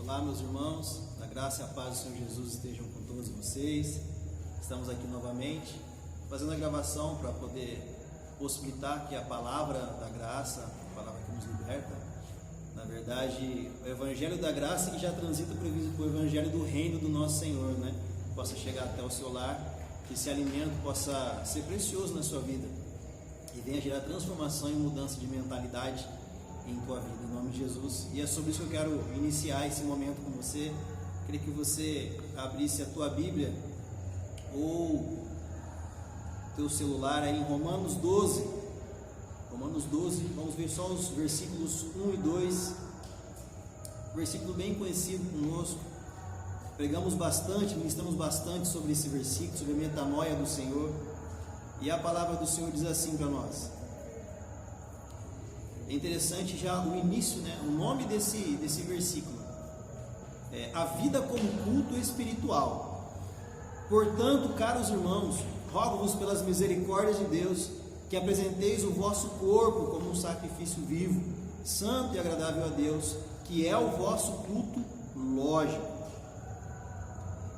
Olá, meus irmãos, a graça e a paz do Senhor Jesus estejam com todos vocês. Estamos aqui novamente, fazendo a gravação para poder possibilitar que a palavra da graça, a palavra que nos liberta, na verdade, o Evangelho da graça que já transita para o Evangelho do reino do nosso Senhor, né? Possa chegar até o seu lar, que esse alimento possa ser precioso na sua vida e venha gerar transformação e mudança de mentalidade em tua vida, em nome de Jesus. E é sobre isso que eu quero iniciar esse momento com você. Queria que você abrisse a tua Bíblia ou teu celular aí em Romanos 12. Romanos 12, vamos ver só os versículos 1 e 2. Versículo bem conhecido conosco. Pregamos bastante, ministramos bastante sobre esse versículo, sobre a metanoia do Senhor. E a palavra do Senhor diz assim para nós. É interessante já o início, né? O nome desse versículo é a vida como culto espiritual. Portanto, caros irmãos, rogo-vos pelas misericórdias de Deus que apresenteis o vosso corpo como um sacrifício vivo, santo e agradável a Deus, que é o vosso culto lógico.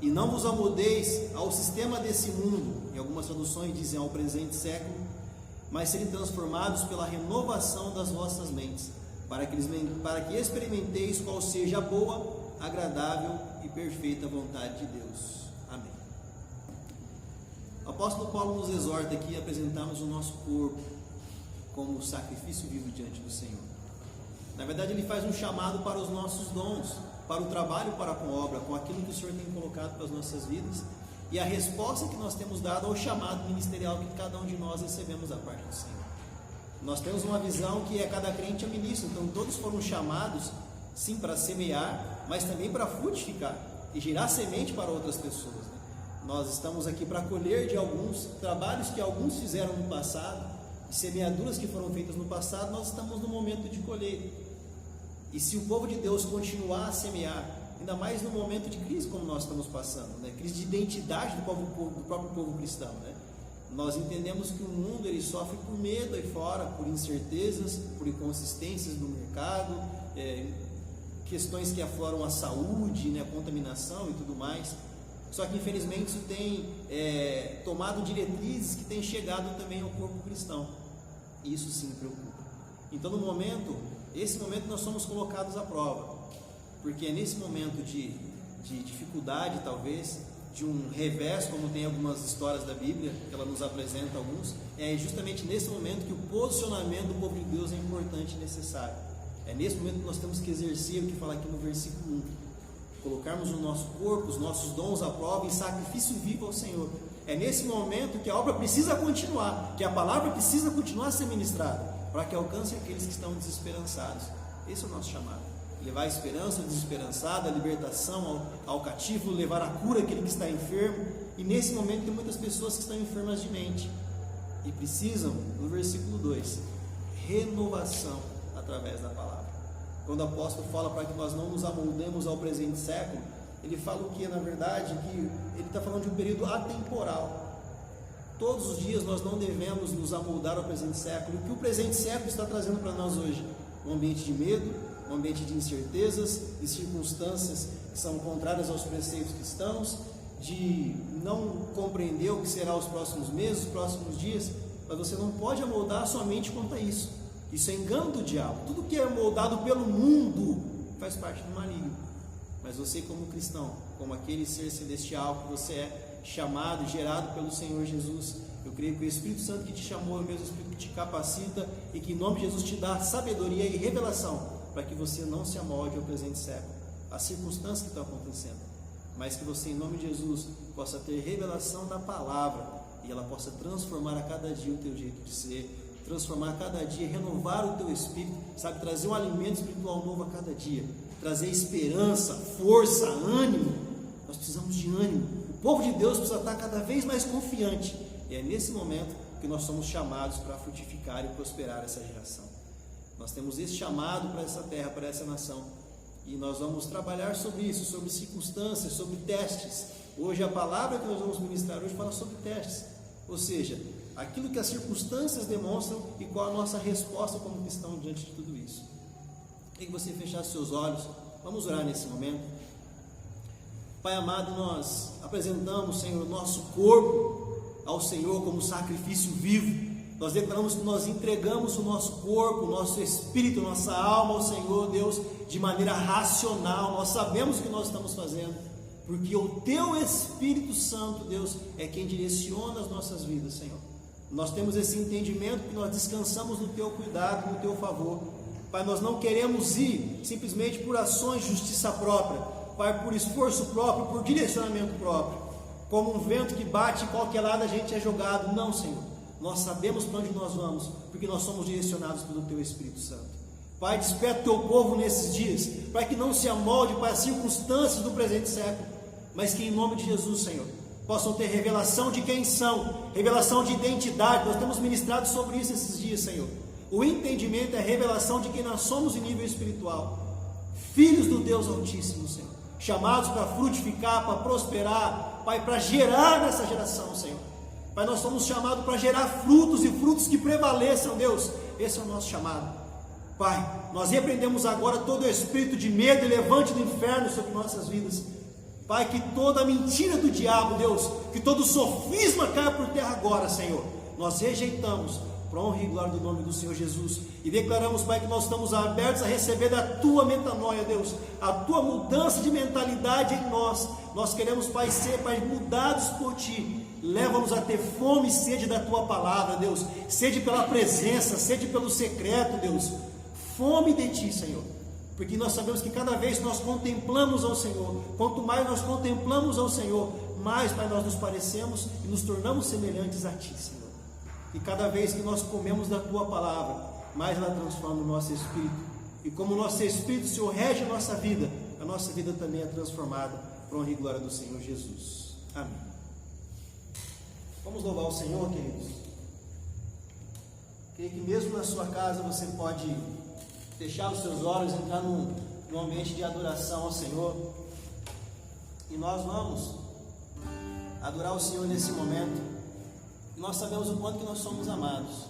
E não vos amoldeis ao sistema desse mundo, em algumas traduções dizem ao presente século, mas serem transformados pela renovação das vossas mentes, para que experimenteis qual seja a boa, agradável e perfeita vontade de Deus. Amém. O apóstolo Paulo nos exorta aqui a apresentarmos o nosso corpo como sacrifício vivo diante do Senhor. Na verdade, ele faz um chamado para os nossos dons, para o trabalho para com a obra, com aquilo que o Senhor tem colocado para as nossas vidas, e a resposta que nós temos dado ao chamado ministerial que cada um de nós recebemos da parte do Senhor. Nós temos uma visão que cada crente é ministro, então todos foram chamados, sim, para semear, mas também para frutificar e gerar semente para outras pessoas, né? Nós estamos aqui para colher de alguns trabalhos que alguns fizeram no passado, e semeaduras que foram feitas no passado, nós estamos no momento de colher. E se o povo de Deus continuar a semear, ainda mais no momento de crise como nós estamos passando, né? Crise de identidade do próprio povo cristão, né? Nós entendemos que o mundo ele sofre por medo aí fora, por incertezas, por inconsistências do mercado, questões que afloram a saúde, né? A contaminação e tudo mais. Só que infelizmente isso tem tomado diretrizes que têm chegado também ao corpo cristão. E isso sim preocupa. Então esse momento nós somos colocados à prova. Porque é nesse momento de dificuldade, talvez, de um revés, como tem algumas histórias da Bíblia, que ela nos apresenta alguns, é justamente nesse momento que o posicionamento do povo de Deus é importante e necessário. É nesse momento que nós temos que exercer o que fala aqui no versículo 1. Colocarmos o nosso corpo, os nossos dons à prova em sacrifício vivo ao Senhor. É nesse momento que a obra precisa continuar, que a palavra precisa continuar a ser ministrada, para que alcance aqueles que estão desesperançados. Esse é o nosso chamado. Levar a esperança ao desesperançado, a libertação ao cativo, levar a cura àquele que está enfermo. E nesse momento tem muitas pessoas que estão enfermas de mente e precisam, no versículo 2, renovação através da palavra. Quando o apóstolo fala para que nós não nos amoldemos ao presente século, ele fala o que, na verdade, que ele está falando de um período atemporal. Todos os dias nós não devemos nos amoldar ao presente século. O que o presente século está trazendo para nós hoje? Um ambiente de medo, um ambiente de incertezas e circunstâncias que são contrárias aos preceitos cristãos, de não compreender o que será os próximos meses, os próximos dias, mas você não pode amoldar sua mente quanto a isso. Isso é engano do diabo. Tudo que é moldado pelo mundo faz parte do maligno. Mas você, como cristão, como aquele ser celestial que você é, chamado, gerado pelo Senhor Jesus, eu creio que o Espírito Santo que te chamou é o mesmo Espírito que te capacita e que em nome de Jesus te dá sabedoria e revelação para que você não se amolde ao presente século, às circunstâncias que estão acontecendo, mas que você, em nome de Jesus, possa ter revelação da palavra e ela possa transformar a cada dia o teu jeito de ser, transformar a cada dia, renovar o teu espírito, sabe, trazer um alimento espiritual novo a cada dia, trazer esperança, força, ânimo. Nós precisamos de ânimo. O povo de Deus precisa estar cada vez mais confiante, e é nesse momento que nós somos chamados para frutificar e prosperar essa geração. Nós temos esse chamado para essa terra, para essa nação, e nós vamos trabalhar sobre isso, sobre circunstâncias, sobre testes. Hoje a palavra que nós vamos ministrar hoje fala sobre testes, ou seja, aquilo que as circunstâncias demonstram e qual a nossa resposta como cristão diante de tudo isso. E que você fechasse seus olhos Vamos orar nesse momento. Pai amado, nós apresentamos, Senhor, o nosso corpo ao Senhor como sacrifício vivo. Nós declaramos que nós entregamos o nosso corpo, o nosso espírito, nossa alma ao Senhor, Deus, de maneira racional. Nós sabemos o que nós estamos fazendo, porque o Teu Espírito Santo, Deus, é quem direciona as nossas vidas, Senhor. Nós temos esse entendimento que nós descansamos no Teu cuidado, no Teu favor. Pai, nós não queremos ir simplesmente por ações de justiça própria, Pai, por esforço próprio, por direcionamento próprio. Como um vento que bate em qualquer lado a gente é jogado. Não, Senhor. Nós sabemos para onde nós vamos, porque nós somos direcionados pelo Teu Espírito Santo. Pai, desperta o Teu povo nesses dias, para que não se amolde para as circunstâncias do presente século, mas que em nome de Jesus, Senhor, possam ter revelação de quem são, revelação de identidade. Nós temos ministrado sobre isso esses dias, Senhor. O entendimento é a revelação de quem nós somos em nível espiritual, filhos do Deus Altíssimo, Senhor, chamados para frutificar, para prosperar, Pai, para gerar nessa geração, Senhor. Pai, nós somos chamados para gerar frutos e frutos que prevaleçam, Deus. Esse é o nosso chamado. Pai, nós repreendemos agora todo o espírito de medo e levante do inferno sobre nossas vidas. Pai, que toda a mentira do diabo, Deus, que todo sofisma caia por terra agora, Senhor. Nós rejeitamos, para honra e glória do nome do Senhor Jesus, e declaramos, Pai, que nós estamos abertos a receber da Tua metanoia, Deus, a Tua mudança de mentalidade em nós. Nós queremos, Pai, ser, Pai, mudados por Ti. Leva-nos a ter fome e sede da Tua palavra, Deus, sede pela presença, sede pelo secreto, Deus, fome de Ti, Senhor, porque nós sabemos que cada vez que nós contemplamos ao Senhor, quanto mais nós contemplamos ao Senhor, mais, Pai, nós nos parecemos e nos tornamos semelhantes a Ti, Senhor. E cada vez que nós comemos da Tua palavra, mais ela transforma o nosso espírito, e como o nosso espírito, Senhor, rege a nossa vida também é transformada para a honra e glória do Senhor Jesus. Amém. Vamos louvar o Senhor, queridos. Creio que mesmo na sua casa você pode fechar os seus olhos, entrar num ambiente de adoração ao Senhor. E nós vamos adorar o Senhor nesse momento. E nós sabemos o quanto que nós somos amados.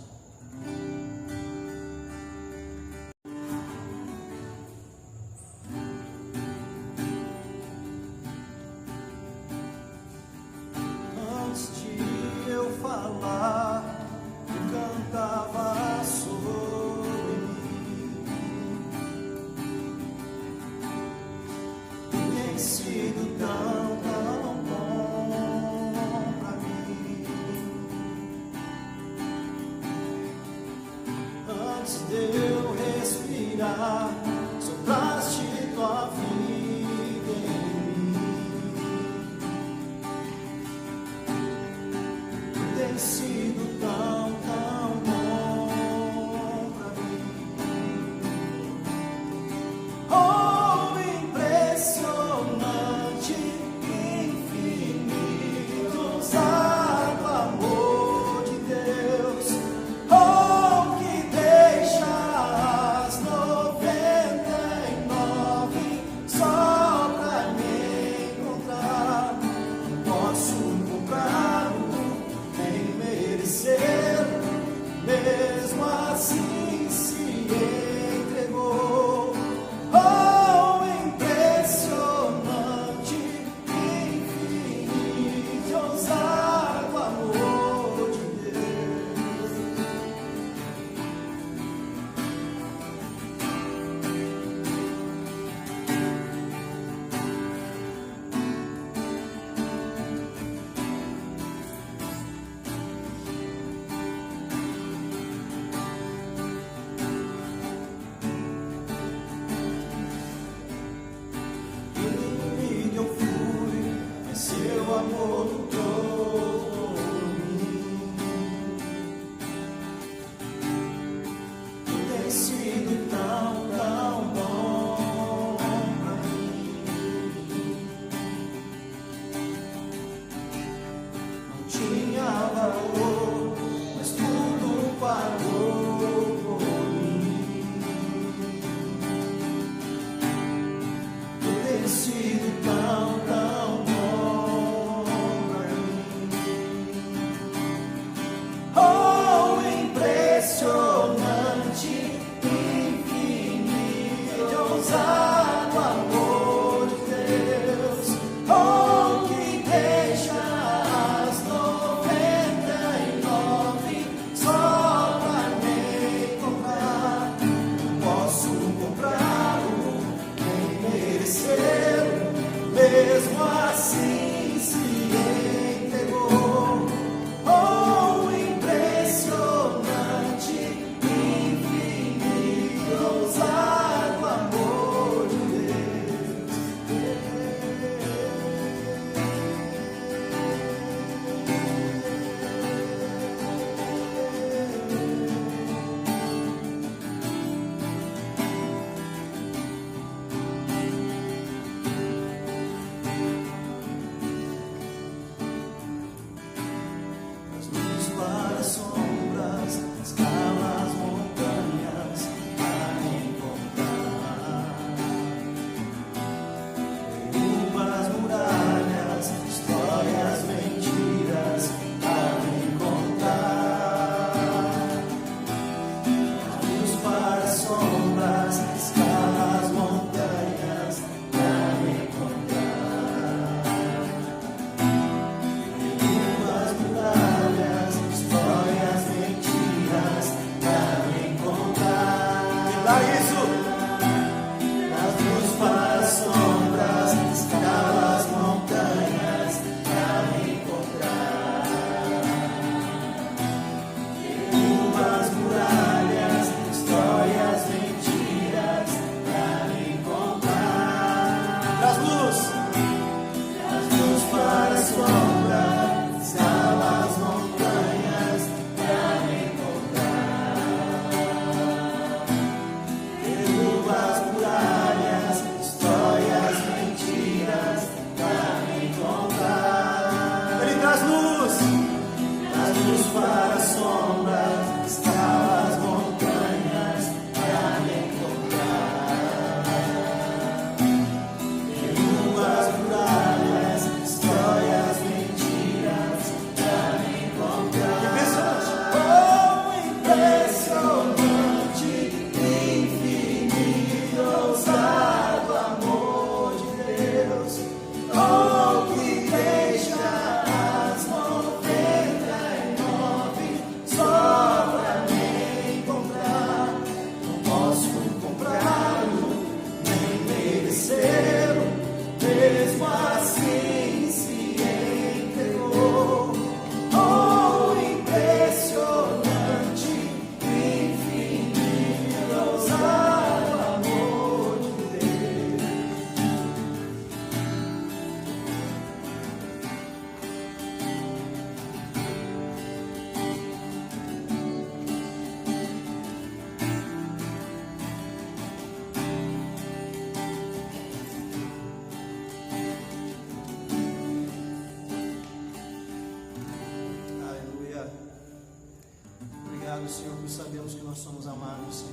obrigado, Senhor, por sabemos que nós somos amados, Senhor.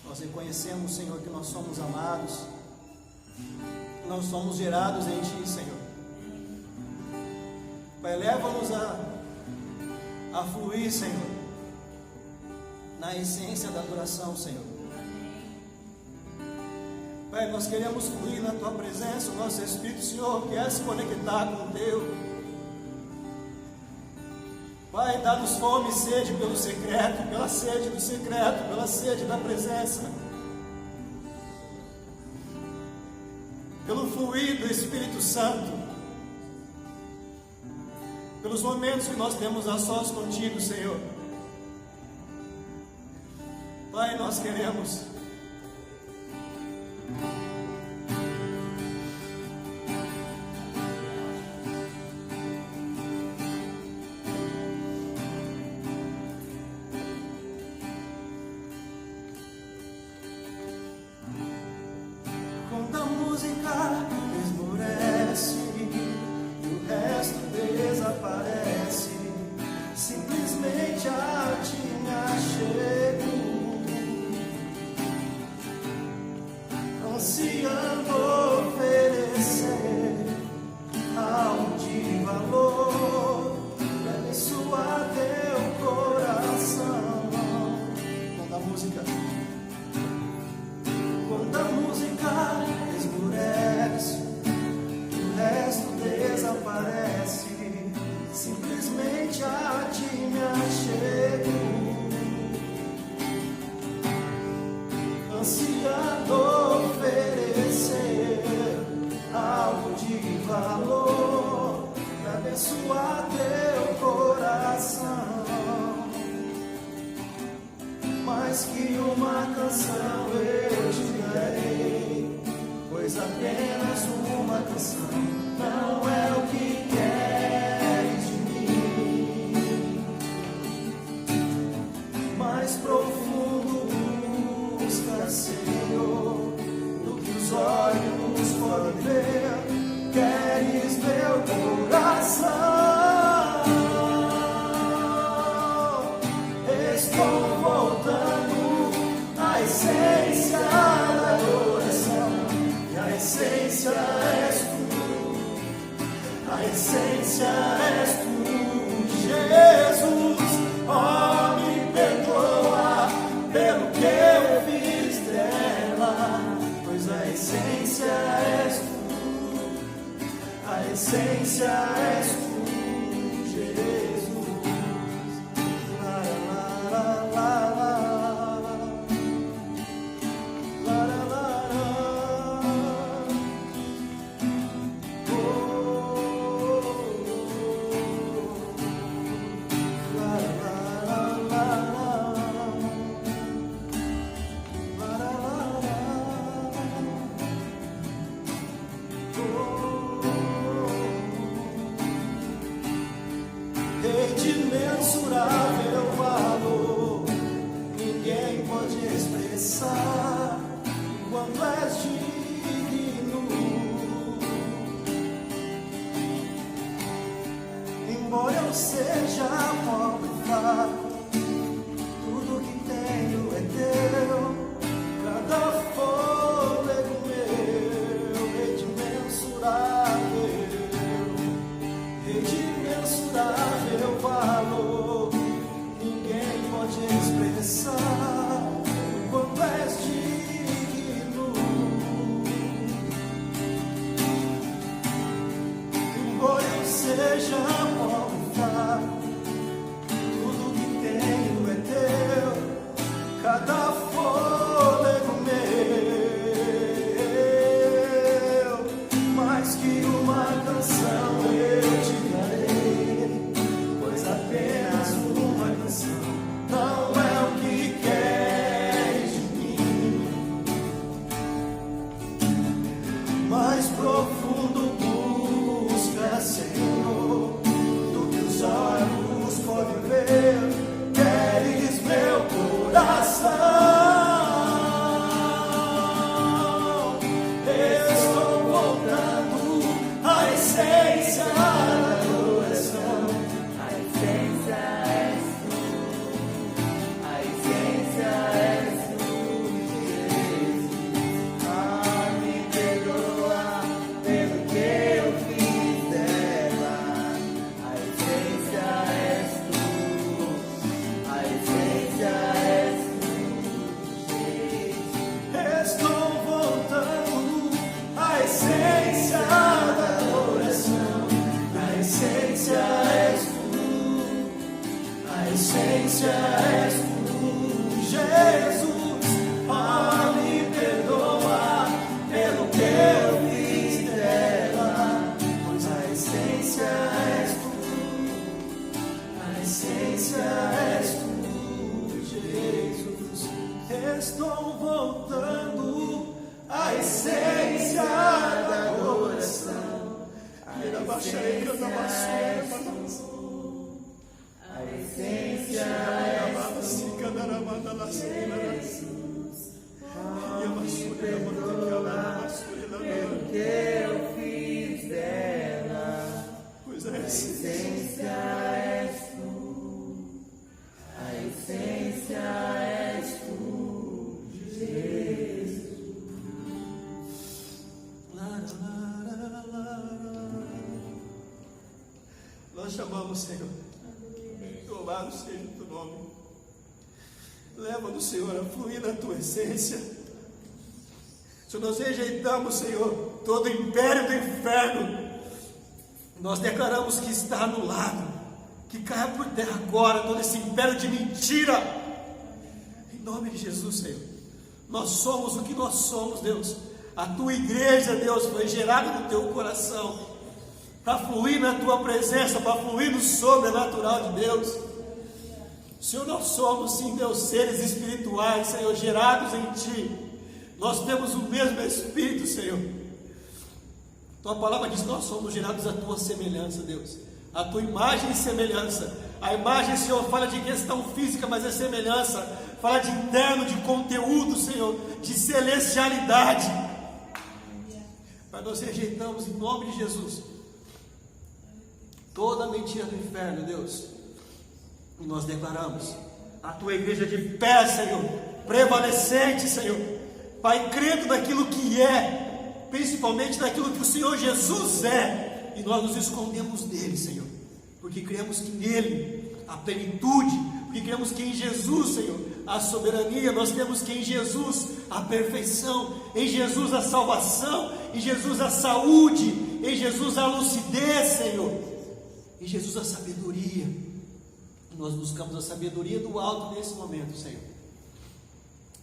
Nós reconhecemos, Senhor, que nós somos amados, que nós somos gerados em Ti, Senhor. Pai, leva-nos a fluir, Senhor, na essência da adoração, Senhor. Pai, nós queremos fluir na Tua presença, o nosso Espírito, Senhor, quer se conectar com o Teu. Pai, dá-nos fome e sede pelo secreto, pela sede do secreto, pela sede da presença, pelo fluir do Espírito Santo, pelos momentos que nós temos a sós contigo, Senhor. Pai, nós queremos esmorece e o resto desaparece. Simplesmente a Ti me achego, ansiando oferecer algo de valor, abençoar Teu coração. Quando a música esmorece, o resto desaparece. Simplesmente a Ti me achego, ansiando oferecer algo de valor, para abençoar Teu coração. Mais que uma canção eu te darei, pois apenas uma canção não é o que queres de mim. Mais profundo busca, Senhor, do que os olhos podem ver. Queres meu coração. Estou voltando à essência da adoração, e a essência és Tu, a essência és Tu, Jesus. Oh, me perdoa pelo que eu fiz dela, pois a essência és Tu, a essência és Tu, Jesus. De imensurável valor, ninguém pode expressar quanto és digno. Embora eu seja pobre e fraco, tudo que tenho é Teu, cada fôlego meu é de imensurável, valor, ninguém pode expressar quanto és digno. Embora eu seja pobre e fraco, tudo que tenho é Teu, cada fôlego meu. Mais que uma canção eu te darei, apenas uma canção não é o que queres de mim. Mais profundo busca, Senhor, do que os olhos podem ver. Queres meu coração. Estou voltando à essência da adoração. essência és tu, Jesus. Oh, me perdoa pelo que eu fiz dela, pois a essência és tu, a essência és tu, Jesus. Estou voltando à essência da adoração. A essência és tu, a essência és tu, Jesus. Me perdoa pelo que eu fiz dela, pois a essência és tu, a essência és tu, Jesus. Nós chamamos, Senhor, louvado seja o teu nome. Leva-nos, Senhor, a fluir na tua essência. Se nós rejeitamos, Senhor, todo o império do inferno, nós declaramos que está anulado, que caia por terra agora todo esse império de mentira. Em nome de Jesus, Senhor, nós somos o que nós somos, Deus. A tua igreja, Deus, foi gerada no teu coração para fluir na tua presença, para fluir no sobrenatural de Deus. Senhor, nós somos sim, Deus, seres espirituais, Senhor, gerados em ti. Nós temos o mesmo Espírito, Senhor. Tua palavra diz que nós somos gerados à tua semelhança, Deus, a tua imagem e semelhança. A imagem, Senhor, fala de questão física, mas é semelhança, fala de interno, de conteúdo, Senhor, de celestialidade. Mas nós rejeitamos em nome de Jesus toda a mentira do inferno, Deus, e nós declaramos a tua igreja de pé, Senhor, prevalecente, Senhor, Pai, crendo naquilo que é, principalmente naquilo que o Senhor Jesus é, e nós nos escondemos dele, Senhor, porque cremos que nele a plenitude, porque cremos que em Jesus, Senhor, a soberania, nós cremos que em Jesus a perfeição, em Jesus a salvação, em Jesus a saúde, em Jesus a lucidez, Senhor, em Jesus a sabedoria. Nós buscamos a sabedoria do alto nesse momento, Senhor.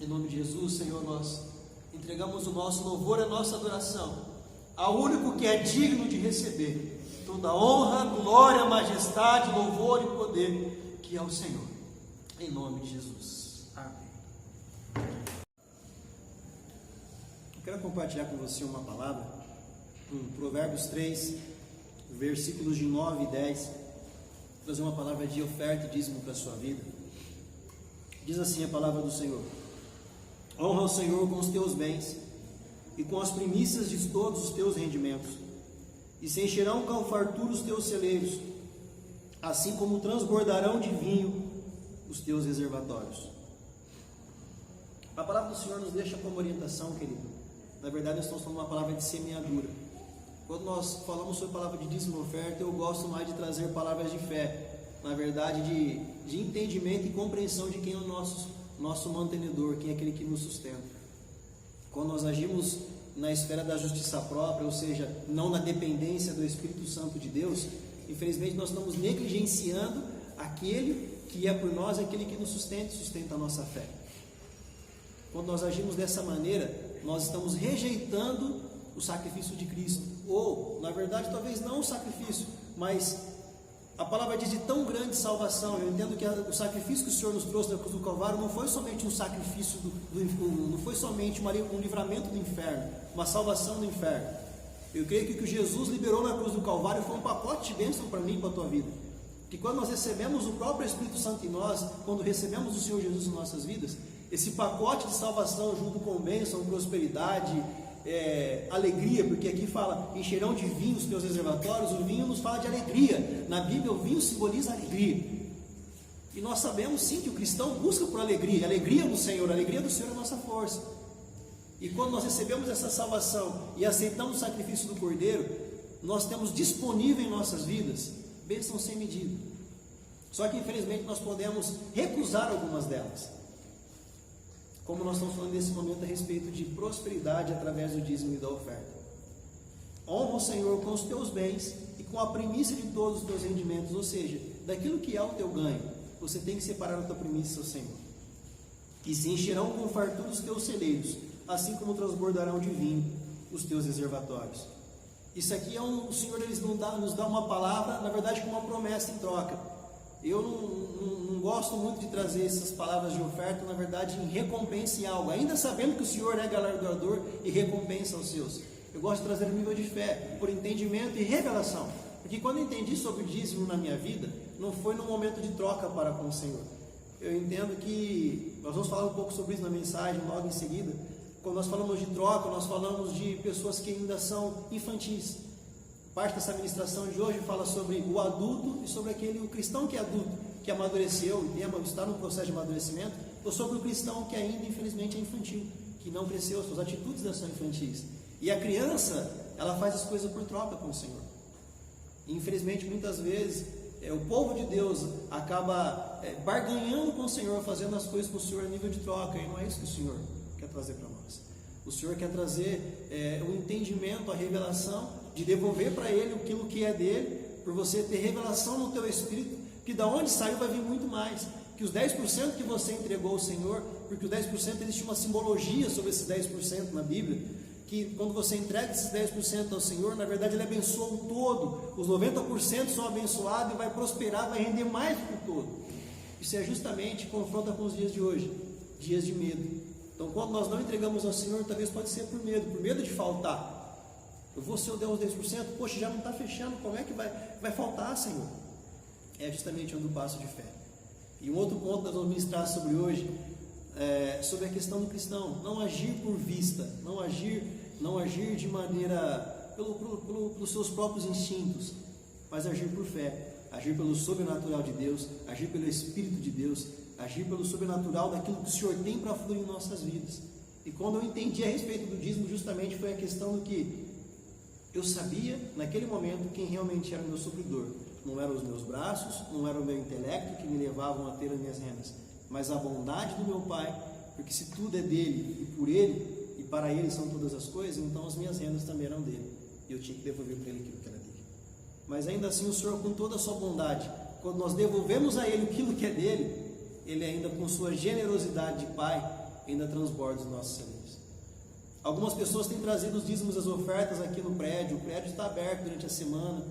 Em nome de Jesus, Senhor, nós entregamos o nosso louvor, a nossa adoração ao único que é digno de receber toda honra, glória, majestade, louvor e poder, que é o Senhor. Em nome de Jesus. Amém. Eu quero compartilhar com você uma palavra, Provérbios 3, versículos de 9 e 10. Trazer uma palavra de oferta e dízimo para a sua vida. Diz assim a palavra do Senhor: honra o Senhor com os teus bens e com as primícias de todos os teus rendimentos, e se encherão com fartura os teus celeiros, assim como transbordarão de vinho os teus reservatórios. A palavra do Senhor nos deixa como orientação, querido. Na verdade, nós estamos falando uma palavra de semeadura. Quando nós falamos sobre a palavra de dízimo e oferta, eu gosto mais de trazer palavras de fé, na verdade de entendimento e compreensão de quem é o nosso mantenedor, quem é aquele que nos sustenta. Quando nós agimos na esfera da justiça própria, ou seja, não na dependência do Espírito Santo de Deus, infelizmente nós estamos negligenciando aquele que é por nós, aquele que nos sustenta a nossa fé. Quando nós agimos dessa maneira, nós estamos rejeitando o sacrifício de Cristo, ou, na verdade, talvez não o sacrifício, mas a palavra diz de tão grande salvação. Eu entendo que o sacrifício que o Senhor nos trouxe da cruz do Calvário não foi somente um sacrifício, não foi somente um livramento do inferno, uma salvação do inferno. Eu creio que o que Jesus liberou na cruz do Calvário foi um pacote de bênção para mim e para a tua vida. Que quando nós recebemos o próprio Espírito Santo em nós, quando recebemos o Senhor Jesus em nossas vidas, esse pacote de salvação junto com bênção, prosperidade, alegria, porque aqui fala encherão de vinho os teus reservatórios. O vinho nos fala de alegria. Na Bíblia o vinho simboliza alegria, e nós sabemos sim que o cristão busca por alegria no Senhor. A alegria do Senhor é a nossa força. E quando nós recebemos essa salvação e aceitamos o sacrifício do Cordeiro, nós temos disponível em nossas vidas bênçãos sem medida. Só que infelizmente nós podemos recusar algumas delas, como nós estamos falando nesse momento a respeito de prosperidade através do dízimo e da oferta. Honra o Senhor com os teus bens e com a primícia de todos os teus rendimentos, ou seja, daquilo que é o teu ganho. você tem que separar a tua primícia ao Senhor. E se encherão com fartura os teus celeiros, assim como transbordarão de vinho os teus reservatórios. Isso aqui o Senhor nos dá uma palavra, na verdade com uma promessa em troca. Eu não gosto muito de trazer essas palavras de oferta, na verdade, em recompensa em algo, ainda sabendo que o Senhor é galardoador e recompensa aos seus. Eu gosto de trazer um nível de fé, por entendimento e revelação. Porque quando eu entendi sobre o dízimo na minha vida, não foi num momento de troca para com o Senhor. Eu entendo que, nós vamos falar um pouco sobre isso na mensagem logo em seguida. Quando nós falamos de troca, nós falamos de pessoas que ainda são infantis. Parte dessa ministração de hoje fala sobre o adulto e sobre o cristão que é adulto, que amadureceu e está no processo de amadurecimento, ou sobre o cristão que ainda, infelizmente, é infantil, que não cresceu, suas atitudes ainda são infantis. E a criança, ela faz as coisas por troca com o Senhor. E, infelizmente, muitas vezes, o povo de Deus acaba barganhando com o Senhor, fazendo as coisas com o Senhor a nível de troca, e não é isso que o Senhor quer trazer para nós. O Senhor quer trazer o entendimento, a revelação, de devolver para Ele aquilo que é dele, por você ter revelação no teu espírito, que da onde saiu vai vir muito mais, que os 10% que você entregou ao Senhor, porque os 10% existe uma simbologia sobre esses 10% na Bíblia, que quando você entrega esses 10% ao Senhor, na verdade Ele abençoa o todo, os 90% são abençoados e vai prosperar, vai render mais do que o todo. Isso é justamente, confronta com os dias de hoje, dias de medo. Então, quando nós não entregamos ao Senhor, talvez pode ser por medo de faltar. Eu vou ser o Deus 10%, poxa, já não está fechando, como é que vai faltar, Senhor? É justamente onde eu passo de fé. E um outro ponto que nós vamos ministrar sobre hoje, sobre a questão do cristão, não agir por vista, não agir de maneira, pelos seus próprios instintos, mas agir por fé, agir pelo sobrenatural de Deus, agir pelo Espírito de Deus, agir pelo sobrenatural daquilo que o Senhor tem para fluir em nossas vidas. E quando eu entendi a respeito do dízimo, justamente foi a questão do que eu sabia, naquele momento, quem realmente era o meu supridor. Não eram os meus braços, não era o meu intelecto que me levavam a ter as minhas rendas, mas a bondade do meu Pai, porque se tudo é dele, e por ele, e para ele são todas as coisas, então as minhas rendas também eram dele, e eu tinha que devolver para ele aquilo que era dele. Mas ainda assim o Senhor, com toda a sua bondade, quando nós devolvemos a ele aquilo que é dele, ele ainda com sua generosidade de Pai, ainda transborda os nossos celeiros. Algumas pessoas têm trazido os dízimos, as ofertas aqui no prédio, o prédio está aberto durante a semana,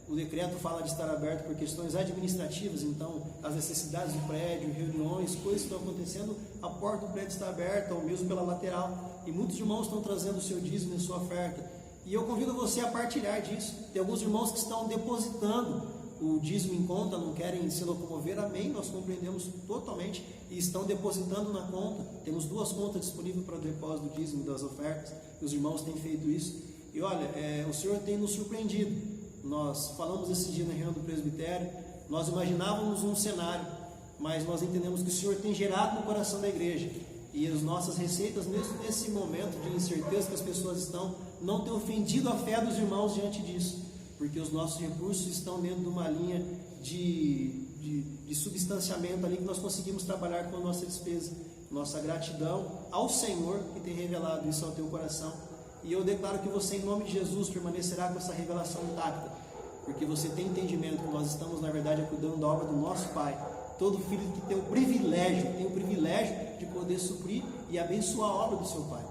o decreto fala de estar aberto por questões administrativas, então as necessidades do prédio, reuniões, coisas que estão acontecendo, a porta do prédio está aberta, ou mesmo pela lateral, e muitos irmãos estão trazendo o seu dízimo e a sua oferta, e eu convido você a partilhar disso. Tem alguns irmãos que estão depositando o dízimo em conta, não querem se locomover, amém, nós compreendemos totalmente, e estão depositando na conta. Temos 2 contas disponíveis para o depósito do dízimo das ofertas, e os irmãos têm feito isso, e olha, o Senhor tem nos surpreendido. Nós falamos esse dia na reunião do presbitério, nós imaginávamos um cenário, mas nós entendemos que o Senhor tem gerado no coração da igreja, e as nossas receitas, mesmo nesse momento de incerteza que as pessoas estão, não tem ofendido a fé dos irmãos diante disso, porque os nossos recursos estão dentro de uma linha de substanciamento ali que nós conseguimos trabalhar com a nossa despesa. Nossa gratidão ao Senhor que tem revelado isso ao teu coração, e eu declaro que você, em nome de Jesus, permanecerá com essa revelação intacta, porque você tem entendimento que nós estamos, na verdade, cuidando da obra do nosso Pai. Todo filho que tem o privilégio de poder suprir e abençoar a obra do seu Pai,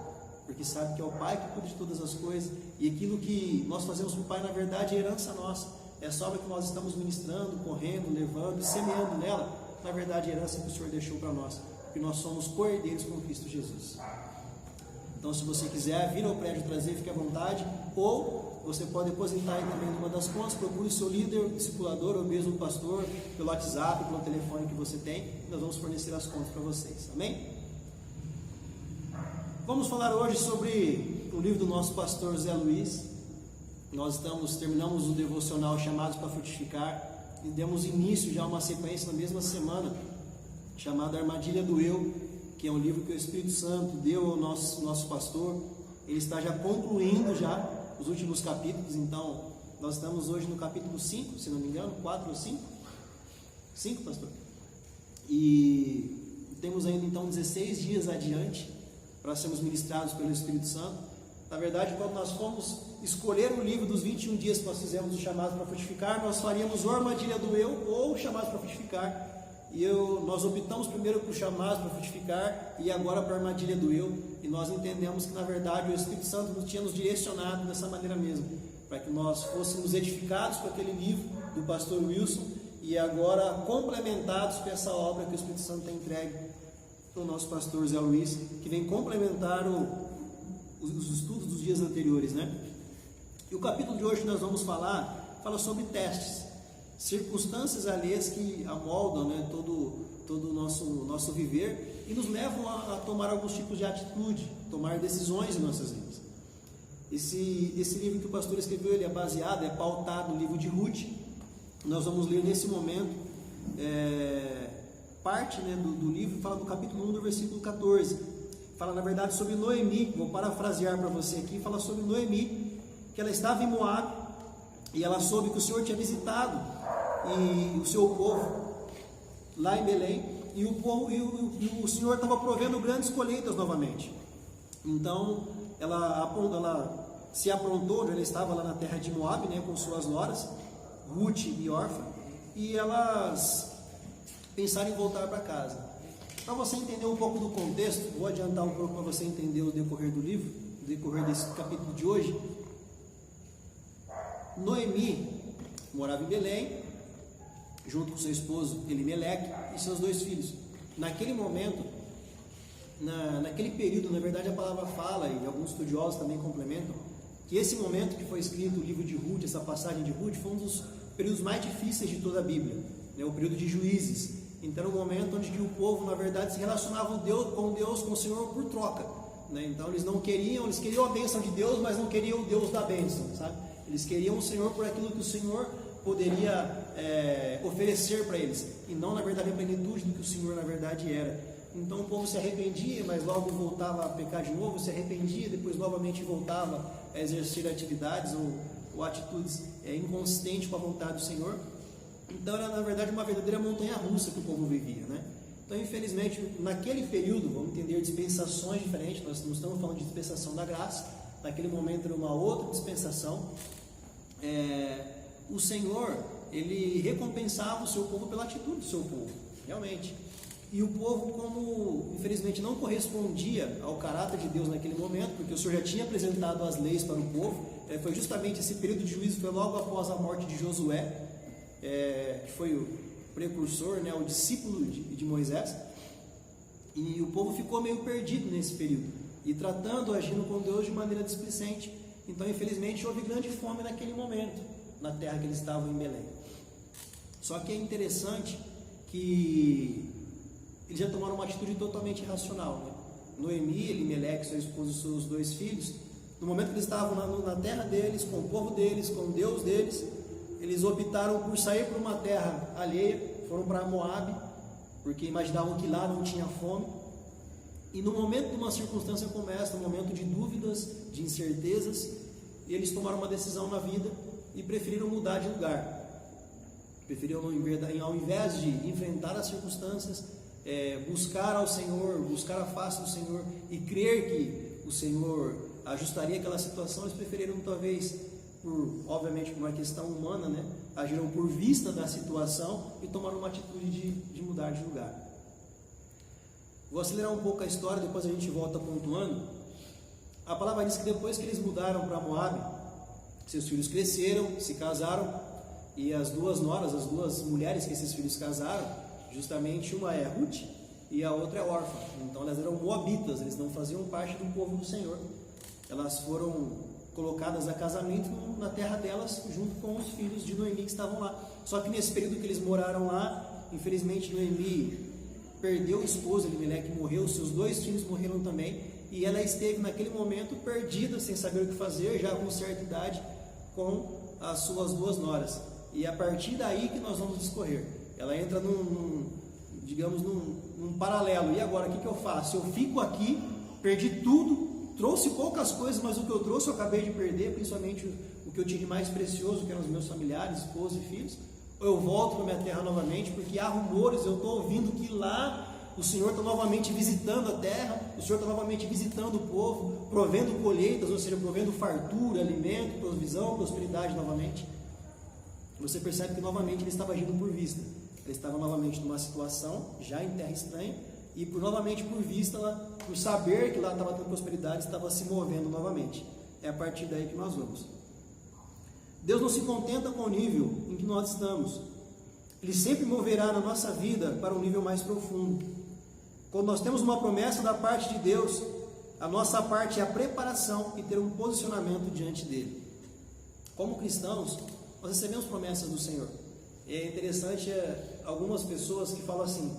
porque sabe que é o Pai que cuida de todas as coisas, e aquilo que nós fazemos para o Pai, na verdade, é herança nossa, é essa obra que nós estamos ministrando, correndo, levando e semeando nela, na verdade, é herança que o Senhor deixou para nós, porque nós somos co-herdeiros com Cristo Jesus. Então, se você quiser vir ao prédio trazer, fique à vontade, ou você pode depositar aí também numa das contas, procure o seu líder, o discipulador ou mesmo o pastor, pelo WhatsApp, pelo telefone que você tem, e nós vamos fornecer as contas para vocês, amém? Vamos falar hoje sobre o livro do nosso pastor Zé Luiz. Nós terminamos o devocional Chamados para Frutificar, e demos início já a uma sequência na mesma semana, chamada Armadilha do Eu, que é um livro que o Espírito Santo deu ao nosso pastor. Ele está já concluindo já os últimos capítulos, então nós estamos hoje no capítulo 5, se não me engano, 4 ou 5? 5, pastor? E temos ainda então 16 dias adiante para sermos ministrados pelo Espírito Santo, Na verdade, quando nós fomos escolher o livro dos 21 dias que nós fizemos o chamado para frutificar, nós faríamos ou a armadilha do eu ou o chamado para frutificar. E nós optamos primeiro para o chamado para frutificar e agora para a armadilha do eu. E nós entendemos que, na verdade, o Espírito Santo nos tinha nos direcionado dessa maneira mesmo, para que nós fôssemos edificados com aquele livro do pastor Wilson e agora complementados com essa obra que o Espírito Santo tem entregue para o nosso pastor Zé Luiz, que vem complementar os estudos dos dias anteriores, né? E o capítulo de hoje que nós vamos fala sobre testes, circunstâncias alheias que amoldam, né, todo o nosso viver e nos levam a tomar alguns tipos de atitude, tomar decisões em nossas vidas. Esse livro que o pastor escreveu, ele é baseado, é pautado no livro de Ruth. Nós vamos ler nesse momento parte, né, do livro, fala do capítulo 1, do versículo 14. Fala, na verdade, sobre Noemi. Vou parafrasear para você aqui. Fala sobre Noemi, que ela estava em Moabe e ela soube que o Senhor tinha visitado o seu povo lá em Belém, e o Senhor estava provendo grandes colheitas novamente. Então ela se aprontou, ela estava lá na terra de Moabe, né, com suas noras, Ruth e Orfa, e elas pensaram em voltar para casa. Para você entender um pouco do contexto, vou adiantar um pouco para você entender o decorrer do livro, o decorrer desse capítulo de hoje. Noemi morava em Belém, junto com seu esposo Elimeleque e seus 2 filhos. Naquele momento, naquele período, na verdade a palavra fala, e alguns estudiosos também complementam, que esse momento que foi escrito o livro de Ruth, essa passagem de Ruth, foi um dos períodos mais difíceis de toda a Bíblia, né? O período de Juízes. Então era um momento onde que o povo, na verdade, se relacionava com o Senhor por troca, né? Então eles queriam a bênção de Deus, mas não queriam o Deus da bênção, sabe? Eles queriam o Senhor por aquilo que o Senhor poderia oferecer para eles, e não, na verdade, a plenitude do que o Senhor, na verdade, era. Então o povo se arrependia, mas logo voltava a pecar de novo, se arrependia, depois novamente voltava a exercer atividades ou atitudes inconsistentes com a vontade do Senhor. Então era, na verdade, uma verdadeira montanha-russa que o povo vivia, né? Então, infelizmente, naquele período, vamos entender dispensações diferentes, nós não estamos falando de dispensação da graça, naquele momento era uma outra dispensação. O Senhor, ele recompensava o seu povo pela atitude do seu povo, realmente. E o povo, como infelizmente não correspondia ao caráter de Deus naquele momento, porque o Senhor já tinha apresentado as leis para o povo, foi justamente esse período de juízo, foi logo após a morte de Josué, que foi o precursor, né, o discípulo de Moisés, e o povo ficou meio perdido nesse período, e agindo com Deus de maneira displicente. Então, infelizmente, houve grande fome naquele momento, na terra que eles estavam em Belém. Só que é interessante que eles já tomaram uma atitude totalmente irracional, né? Noemi, Elimeleque, sua esposa e seus 2 filhos, no momento que eles estavam na terra deles, com o povo deles, com o Deus deles, eles optaram por sair para uma terra alheia, foram para Moabe, porque imaginavam que lá não tinha fome. E no momento de uma circunstância como esta, no momento de dúvidas, de incertezas, eles tomaram uma decisão na vida e preferiram mudar de lugar. Preferiram, ao invés de enfrentar as circunstâncias, buscar ao Senhor, buscar a face do Senhor e crer que o Senhor ajustaria aquela situação, eles preferiram, talvez, obviamente por uma questão humana, né, agiram por vista da situação e tomaram uma atitude de mudar de lugar. Vou acelerar um pouco a história, depois a gente volta pontuando. A palavra diz que depois que eles mudaram para Moabe, seus filhos cresceram, se casaram, e as 2 noras, as 2 mulheres que esses filhos casaram, justamente uma é Ruth e a outra é Orfa. Então elas eram moabitas, eles não faziam parte do povo do Senhor. Elas foram colocadas a casamento na terra delas, junto com os filhos de Noemi que estavam lá. Só que nesse período que eles moraram lá, infelizmente Noemi perdeu o esposo, Elimeleque morreu, seus 2 filhos morreram também, e ela esteve naquele momento perdida, sem saber o que fazer, já com certa idade, com as suas 2 noras. E a partir daí que nós vamos discorrer. Ela entra num paralelo. E agora, o que eu faço? Eu fico aqui, perdi tudo, trouxe poucas coisas, mas o que eu trouxe eu acabei de perder, principalmente o que eu tinha de mais precioso, que eram os meus familiares, esposa e filhos. Ou eu volto para minha terra novamente, porque há rumores, eu estou ouvindo que lá o Senhor está novamente visitando a terra, o Senhor está novamente visitando o povo, provendo colheitas, ou seja, provendo fartura, alimento, provisão, prosperidade novamente. Você percebe que novamente ele estava agindo por vista. Ele estava novamente numa situação, já em terra estranha, e novamente por vista, por saber que lá estava tendo prosperidade, estava se movendo novamente. É a partir daí que nós vamos. Deus não se contenta com o nível em que nós estamos. Ele sempre moverá na nossa vida para um nível mais profundo. Quando nós temos uma promessa da parte de Deus, a nossa parte é a preparação e ter um posicionamento diante dele. Como cristãos, nós recebemos promessas do Senhor. É interessante algumas pessoas que falam assim: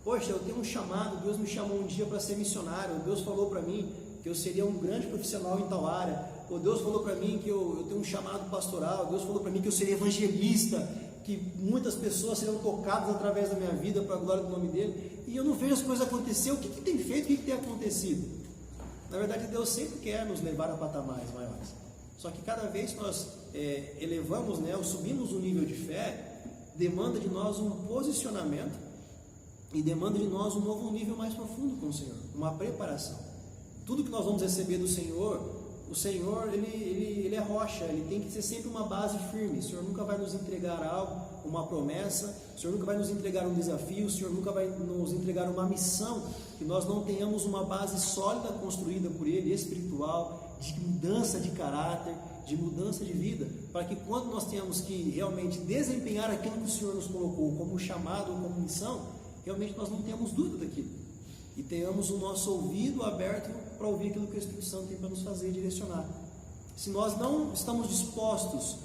poxa, eu tenho um chamado, Deus me chamou um dia para ser missionário, Deus falou para mim que eu seria um grande profissional em tal área, ou Deus falou para mim que eu tenho um chamado pastoral, Deus falou para mim que eu seria evangelista, que muitas pessoas serão tocadas através da minha vida para a glória do nome dele, e eu não vejo as coisas acontecer. O que tem feito, o que tem acontecido? Na verdade, Deus sempre quer nos levar a patamares maiores, só que cada vez que nós elevamos, ou subimos o nível de fé, demanda de nós um posicionamento e demanda de nós um novo nível mais profundo com o Senhor, uma preparação. Tudo que nós vamos receber do Senhor, o Senhor, ele é rocha, ele tem que ser sempre uma base firme. O Senhor nunca vai nos entregar algo, uma promessa, o Senhor nunca vai nos entregar um desafio, o Senhor nunca vai nos entregar uma missão que nós não tenhamos uma base sólida construída por Ele, espiritual, de mudança de caráter, de mudança de vida, para que quando nós tenhamos que realmente desempenhar aquilo que o Senhor nos colocou como chamado, como missão, realmente nós não tenhamos dúvida daquilo, e tenhamos o nosso ouvido aberto para ouvir aquilo que o Espírito Santo tem para nos fazer direcionar. Se nós não estamos dispostos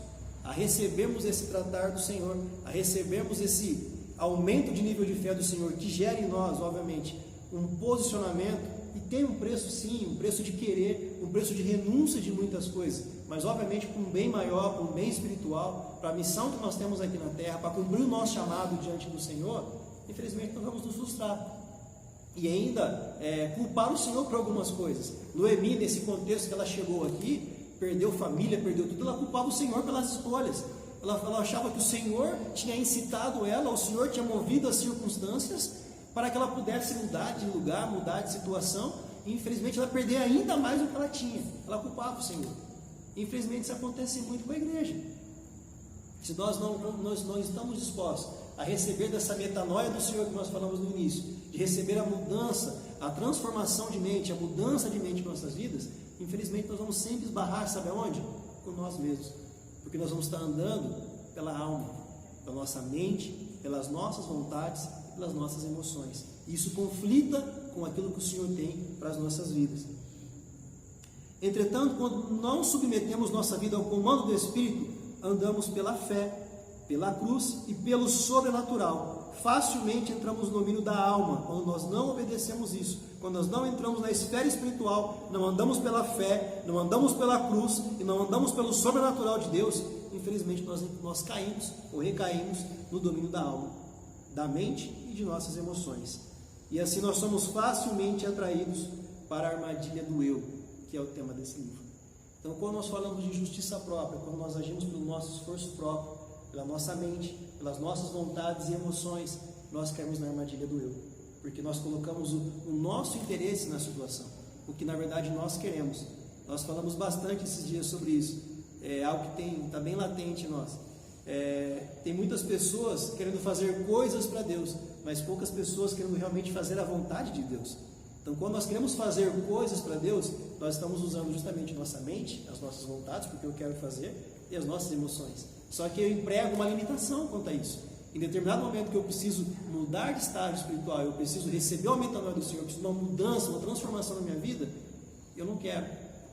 a recebermos esse tratar do Senhor, a recebermos esse aumento de nível de fé do Senhor, que gera em nós, obviamente, um posicionamento, e tem um preço sim, um preço de querer, um preço de renúncia de muitas coisas, mas obviamente para um bem maior, para um bem espiritual, para a missão que nós temos aqui na terra, para cumprir o nosso chamado diante do Senhor, infelizmente nós vamos nos frustrar. E ainda culpar o Senhor por algumas coisas. Noemi, nesse contexto que ela chegou aqui, perdeu família, perdeu tudo, ela culpava o Senhor pelas escolhas. Ela achava que o Senhor tinha incitado ela, o Senhor tinha movido as circunstâncias para que ela pudesse mudar de lugar, mudar de situação, e infelizmente ela perdeu ainda mais do que ela tinha. Ela culpava o Senhor. Infelizmente isso acontece muito com a igreja. Se nós não estamos dispostos a receber dessa metanoia do Senhor que nós falamos no início, de receber a mudança, a transformação de mente, a mudança de mente em nossas vidas, infelizmente nós vamos sempre esbarrar, sabe aonde? Com nós mesmos, porque nós vamos estar andando pela alma, pela nossa mente, pelas nossas vontades, pelas nossas emoções. Isso conflita com aquilo que o Senhor tem para as nossas vidas. Entretanto, quando não submetemos nossa vida ao comando do Espírito, andamos pela fé, pela cruz e pelo sobrenatural. Facilmente entramos no domínio da alma, quando nós não obedecemos isso. Quando nós não entramos na esfera espiritual, não andamos pela fé, não andamos pela cruz e não andamos pelo sobrenatural de Deus, infelizmente nós caímos ou recaímos no domínio da alma, da mente e de nossas emoções. E assim nós somos facilmente atraídos para a armadilha do eu, que é o tema desse livro. Então, quando nós falamos de justiça própria, quando nós agimos pelo nosso esforço próprio, pela nossa mente, pelas nossas vontades e emoções, nós caímos na armadilha do eu, porque nós colocamos o nosso interesse na situação, o que na verdade nós queremos. Nós falamos bastante esses dias sobre isso, é algo que está bem latente em nós. Tem muitas pessoas querendo fazer coisas para Deus, mas poucas pessoas querendo realmente fazer a vontade de Deus. Então, quando nós queremos fazer coisas para Deus, nós estamos usando justamente nossa mente, as nossas vontades, porque eu quero fazer, e as nossas emoções. Só que eu emprego uma limitação quanto a isso. Em determinado momento que eu preciso mudar de estágio espiritual, eu preciso receber o metanoia do Senhor, eu preciso de uma mudança, uma transformação na minha vida, eu não quero,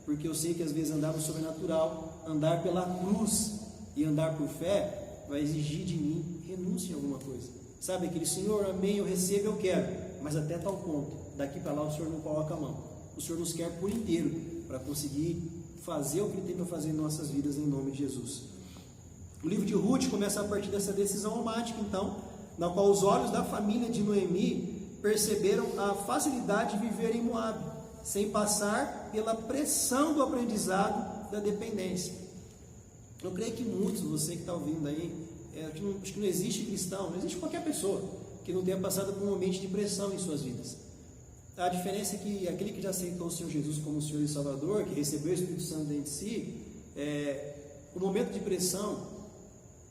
porque eu sei que às vezes andar no sobrenatural, andar pela cruz e andar por fé, vai exigir de mim renúncia em alguma coisa. Sabe aquele Senhor, amém, eu recebo, eu quero, mas até tal ponto, daqui para lá o Senhor não coloca a mão. O Senhor nos quer por inteiro para conseguir fazer o que Ele tem para fazer em nossas vidas, em nome de Jesus. O livro de Ruth começa a partir dessa decisão almática, então, na qual os olhos da família de Noemi perceberam a facilidade de viver em Moabe, sem passar pela pressão do aprendizado da dependência. Eu creio que muitos, você que está ouvindo aí, acho que não existe cristão, não existe qualquer pessoa que não tenha passado por um momento de pressão em suas vidas. A diferença é que aquele que já aceitou o Senhor Jesus como o Senhor e Salvador, que recebeu o Espírito Santo dentro de si, o momento de pressão,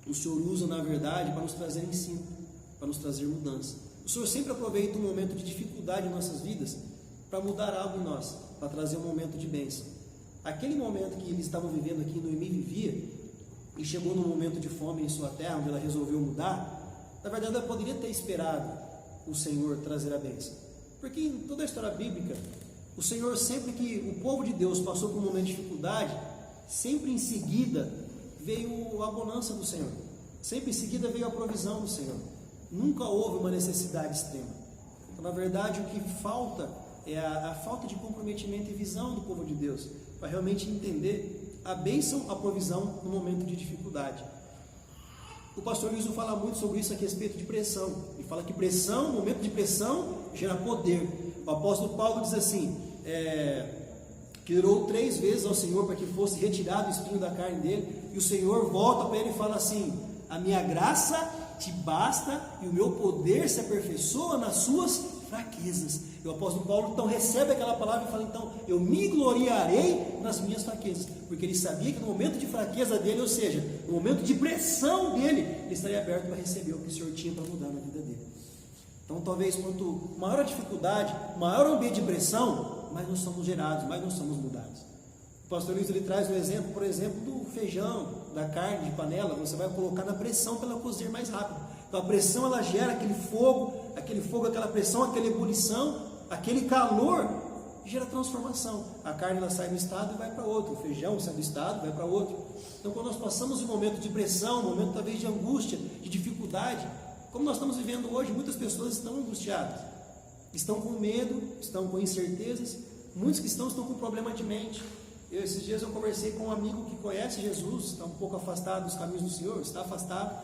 o Senhor usa, na verdade, para nos trazer ensino, para nos trazer mudança. O Senhor sempre aproveita um momento de dificuldade em nossas vidas para mudar algo em nós, para trazer um momento de bênção. Aquele momento que eles estavam vivendo aqui, Noemi vivia, e chegou num momento de fome em sua terra, onde ela resolveu mudar, na verdade ela poderia ter esperado o Senhor trazer a bênção. Porque em toda a história bíblica, o Senhor, sempre que o povo de Deus passou por um momento de dificuldade, sempre em seguida veio a bonança do Senhor, sempre em seguida veio a provisão do Senhor. Nunca houve uma necessidade extrema. Então, na verdade, o que falta é a falta de comprometimento e visão do povo de Deus, para realmente entender a bênção, a provisão no momento de dificuldade. O pastor Luiz fala muito sobre isso a respeito de pressão. Ele fala que pressão, momento de pressão, gera poder. O apóstolo Paulo diz assim, que orou 3 vezes ao Senhor para que fosse retirado o espinho da carne dele, e o Senhor volta para ele e fala assim: a minha graça te basta e o meu poder se aperfeiçoa nas suas fraquezas. E o apóstolo Paulo então recebe aquela palavra e fala: então eu me gloriarei nas minhas fraquezas, porque ele sabia que no momento de fraqueza dele, ou seja, no momento de pressão dele, ele estaria aberto para receber o que o Senhor tinha para mudar na vida dele. Então talvez quanto maior a dificuldade, maior o ambiente de pressão, mais nós somos gerados, mais nós somos mudados. O pastor Luiz ele traz o exemplo, por exemplo, do feijão, da carne de panela. Você vai colocar na pressão para ela cozer mais rápido. Então a pressão ela gera aquele fogo, aquela pressão, aquela ebulição, aquele calor gera transformação. A carne ela sai do estado e vai para outro, o feijão sai do estado e vai para outro. Então quando nós passamos um momento de pressão, um momento talvez de angústia, de dificuldade, como nós estamos vivendo hoje, muitas pessoas estão angustiadas, estão com medo, estão com incertezas, muitos cristãos estão com problema de mente. Esses dias eu conversei com um amigo que conhece Jesus, está um pouco afastado dos caminhos do Senhor, está afastado.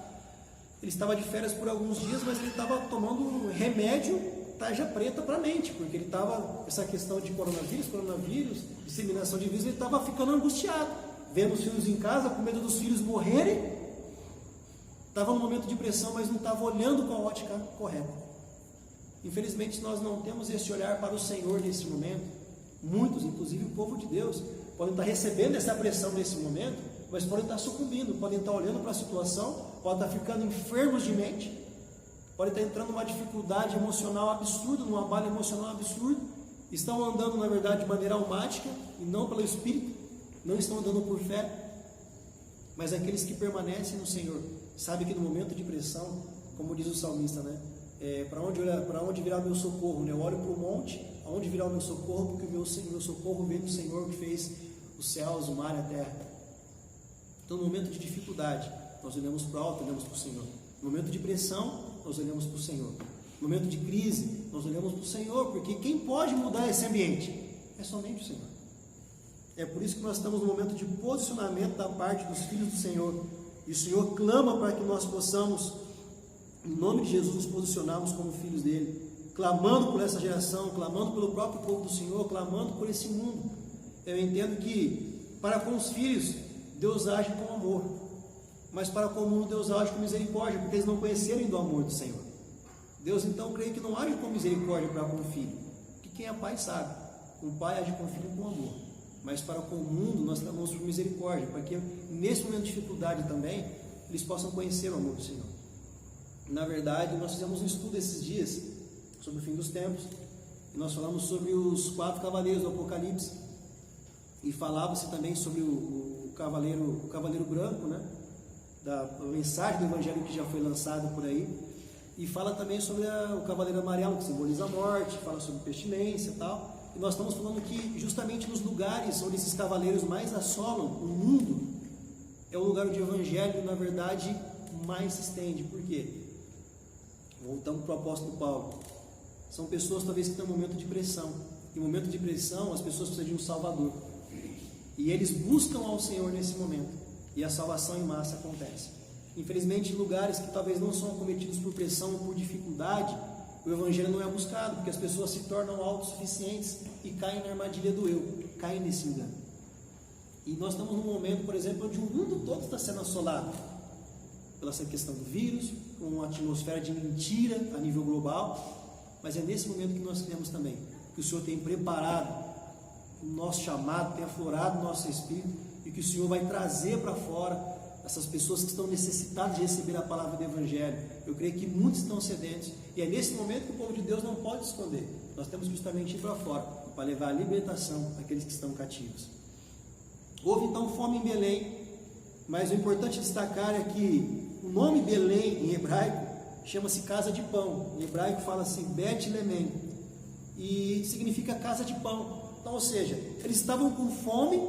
Ele estava de férias por alguns dias, mas ele estava tomando um remédio tarja preta para a mente, porque ele estava, essa questão de coronavírus, disseminação de vírus, ele estava ficando angustiado, vendo os filhos em casa, com medo dos filhos morrerem, estava num momento de pressão, mas não estava olhando com a ótica correta. Infelizmente nós não temos esse olhar para o Senhor nesse momento. Muitos, inclusive o povo de Deus, podem estar recebendo essa pressão nesse momento, mas podem estar sucumbindo, podem estar olhando para a situação, podem estar ficando enfermos de mente, podem estar entrando numa dificuldade emocional absurda, num abalo emocional absurdo, estão andando na verdade de maneira almática e não pelo Espírito, não estão andando por fé. Mas aqueles que permanecem no Senhor sabem que no momento de pressão, como diz o salmista, né? Para onde virá o meu socorro? Né? Eu olho para o monte, aonde virá o meu socorro? Porque o meu socorro vem do Senhor que fez os céus, o mar e a terra. Então, no momento de dificuldade, nós olhamos para o alto, olhamos para o Senhor. No momento de pressão, nós olhamos para o Senhor. No momento de crise, nós olhamos para o Senhor, porque quem pode mudar esse ambiente é somente o Senhor. É por isso que nós estamos no momento de posicionamento da parte dos filhos do Senhor. E o Senhor clama para que nós possamos, em nome de Jesus, nos posicionarmos como filhos dele, clamando por essa geração, clamando pelo próprio povo do Senhor, clamando por esse mundo. Eu entendo que para com os filhos Deus age com amor, mas para com o mundo Deus age com misericórdia, porque eles não conhecerem do amor do Senhor. Deus então creio que não age com misericórdia para com o filho, que quem é pai sabe, um pai age com o filho com amor, mas para com o mundo nós clamamos por misericórdia, para que nesse momento de dificuldade também eles possam conhecer o amor do Senhor. Na verdade, nós fizemos um estudo esses dias sobre o fim dos tempos, e nós falamos sobre os 4 cavaleiros do Apocalipse, e falava-se também sobre o cavaleiro branco, né, da mensagem do Evangelho que já foi lançado por aí, e fala também sobre o cavaleiro amarelo, que simboliza a morte, fala sobre pestilência e tal, e nós estamos falando que justamente nos lugares onde esses cavaleiros mais assolam o mundo, é o lugar onde o Evangelho, na verdade, mais se estende. Por quê? Voltamos para o apóstolo Paulo. São pessoas talvez que estão em um momento de pressão. Em momento de pressão, as pessoas precisam de um Salvador. E eles buscam ao Senhor nesse momento. E a salvação em massa acontece. Infelizmente, em lugares que talvez não são acometidos por pressão ou por dificuldade, o Evangelho não é buscado, porque as pessoas se tornam autossuficientes e caem na armadilha do eu, caem nesse engano. E nós estamos num momento, por exemplo, onde o mundo todo está sendo assolado pela essa questão do vírus, com uma atmosfera de mentira a nível global, mas é nesse momento que nós temos também que o Senhor tem preparado o nosso chamado, tem aflorado o nosso espírito, e que o Senhor vai trazer para fora essas pessoas que estão necessitadas de receber a palavra do Evangelho. Eu creio que muitos estão sedentos, e é nesse momento que o povo de Deus não pode esconder. Nós temos justamente ir para fora, para levar a libertação àqueles que estão cativos. Houve então fome em Belém, mas o importante destacar é que o nome Belém em hebraico chama-se casa de pão. Em hebraico fala-se Bet-Lehem, e significa casa de pão. Então, ou seja, eles estavam com fome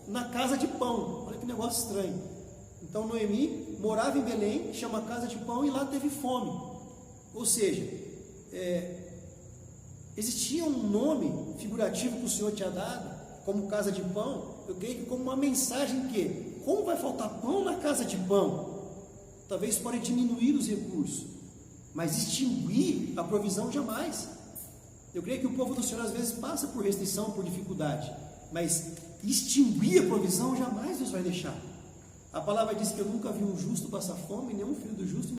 na casa de pão. Olha que negócio estranho. Então Noemi morava em Belém, chama casa de pão, e lá teve fome. Ou seja, existia um nome figurativo que o Senhor tinha dado, como casa de pão, eu creio que como uma mensagem que, como vai faltar pão na casa de pão? Talvez pode diminuir os recursos, mas extinguir a provisão jamais. Eu creio que o povo do Senhor às vezes passa por restrição, por dificuldade, mas extinguir a provisão jamais Deus vai deixar. A palavra diz que eu nunca vi um justo passar fome, nem um filho do justo